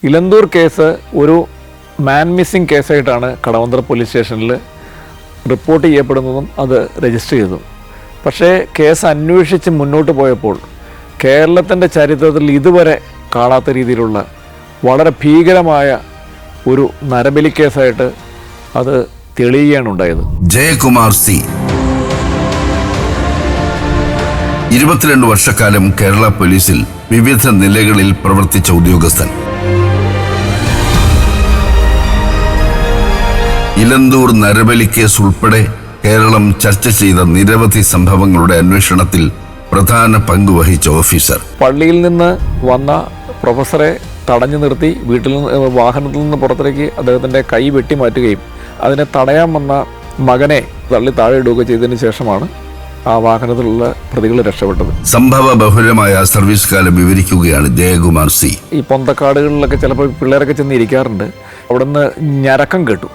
Elanthoor case ഒരു man missing കേസായിട്ടാണ് Kadavanthra police സ്റ്റേഷനിൽ report ചെയ്യപ്പെടുന്നതും അത് രജിസ്റ്റർ ചെയ്തതും. പക്ഷേ കേസ് അന്വേഷിച്ച് മുന്നോട്ട് പോയപ്പോൾ കേരളത്തിൻ്റെ ചരിത്രത്തിൽ ഇതുവരെ കാണാത്ത രീതിയിലുള്ള വളരെ ഭീകരമായ ഒരു നരബലി കേസായിട്ട് അത് തെളിയുകയാണ് ഉണ്ടായത്. ജയകുമാർ സി 22 വർഷക്കാലം കേരള പോലീസിൽ വിവിധ നിലകളിൽ പ്രവർത്തിച്ച ഉദ്യോഗസ്ഥൻ. ഇലന്തൂർ നരബലി കേസ് ഉൾപ്പെടെ കേരളം ചർച്ച ചെയ്ത നിരവധി സംഭവങ്ങളുടെ അന്വേഷണത്തിൽ പ്രധാന പങ്ക് വഹിച്ച ഓഫീസർ. പള്ളിയിൽ നിന്ന് വന്ന പ്രൊഫസറെ തടഞ്ഞു നിർത്തി വീട്ടിൽ നിന്ന് വാഹനത്തിൽ നിന്ന് പുറത്തേക്ക് അദ്ദേഹത്തിൻ്റെ കൈ വെട്ടിമാറ്റുകയും അതിനെ തടയാൻ വന്ന മകനെ തള്ളി താഴെ ഇടുകയും ചെയ്തതിന് ശേഷമാണ് ആ വാഹനത്തിലുള്ള പ്രതികൾ രക്ഷപ്പെട്ടത്. സംഭവ ബഹുലമായ സർവീസ് കാലം വിവരിക്കുകയാണ് ജയകുമാർ സി. ഈ പൊന്തക്കാടുകളിലൊക്കെ ചിലപ്പോൾ പിള്ളേരൊക്കെ ചെന്ന് ഇരിക്കാറുണ്ട്. അവിടെ നിന്ന് ഞരക്കം കേട്ടു,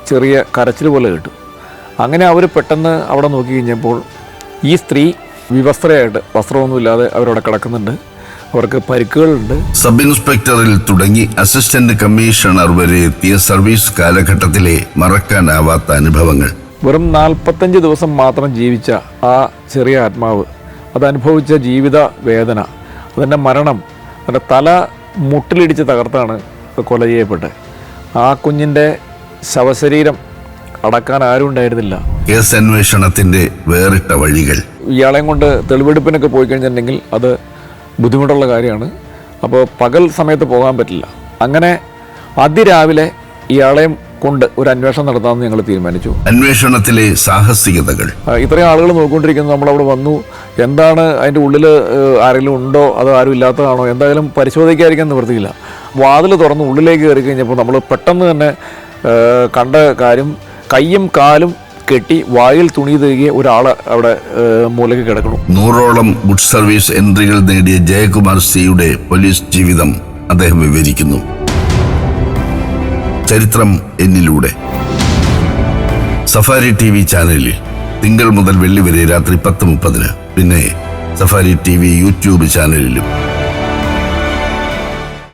ചെറിയ കരച്ചിൽ പോലെ കേട്ടു. അങ്ങനെ അവർ പെട്ടെന്ന് അവിടെ നോക്കി കഴിഞ്ഞപ്പോൾ ഈ സ്ത്രീ വിവസ്ത്രയായിട്ട്, വസ്ത്രമൊന്നുമില്ലാതെ അവരവിടെ കിടക്കുന്നുണ്ട്. അവർക്ക് പരിക്കുകളുണ്ട്. സബ് ഇൻസ്പെക്ടറിൽ തുടങ്ങി അസിസ്റ്റന്റ് കമ്മീഷണർ വരെ എത്തിയ സർവീസ് കാലഘട്ടത്തിലെ മറക്കാനാവാത്ത അനുഭവങ്ങൾ. വെറും 45 ദിവസം മാത്രം ജീവിച്ച ആ ചെറിയ ആത്മാവ് അതനുഭവിച്ച ജീവിത വേദന, അതിൻ്റെ മരണം, അതിൻ്റെ തല മുട്ടിലിടിച്ച് തകർത്താണ് കൊല ചെയ്യപ്പെട്ടത്. ആ കുഞ്ഞിൻ്റെ ശവശരീരം അടക്കാൻ ആരും ഉണ്ടായിരുന്നില്ല. കേസ് അന്വേഷണത്തിന്റെ വേറിട്ട വഴികൾ. ഇയാളെയും കൊണ്ട് തെളിവെടുപ്പിനൊക്കെ പോയി കഴിഞ്ഞിട്ടുണ്ടെങ്കിൽ അത് ബുദ്ധിമുട്ടുള്ള കാര്യമാണ്. അപ്പോൾ പകൽ സമയത്ത് പോകാൻ പറ്റില്ല. അങ്ങനെ അതിരാവിലെ ഇയാളെയും കൊണ്ട് ഒരു അന്വേഷണം നടത്താമെന്ന് ഞങ്ങൾ തീരുമാനിച്ചു. അന്വേഷണത്തിലെ സാഹസികതകൾ. ഇത്രയും ആളുകൾ നോക്കിക്കൊണ്ടിരിക്കുന്നു, നമ്മളവിടെ വന്നു. എന്താണ് അതിൻ്റെ ഉള്ളിൽ, ആരെങ്കിലും ഉണ്ടോ അതോ ആരും ഇല്ലാത്തതാണോ, എന്തായാലും പരിശോധിക്കാതിരിക്കാൻ നിവൃത്തിയില്ല. വാതിൽ തുറന്ന് ഉള്ളിലേക്ക് കയറി കഴിഞ്ഞപ്പോൾ നമ്മൾ പെട്ടെന്ന് തന്നെ കണ്ട കാര്യം, കയ്യും കാലും കെട്ടി വായിൽ തുണി തേകിയ ഒരാൾ അവിടെ മൂലയ്ക്ക് കിടക്കണം. 100ഓളം ഗുഡ് സർവീസ് എൻട്രികൾ നേടിയ ജയകുമാർ സിയുടെ പോലീസ് ജീവിതം അദ്ദേഹം വിവരിക്കുന്നു. ചരിത്രം എന്നിലൂടെ സഫാരി TV ചാനലിൽ തിങ്കൾ മുതൽ വെള്ളി വരെ രാത്രി 10:30, പിന്നെ സഫാരി TV യൂട്യൂബ് ചാനലിലും.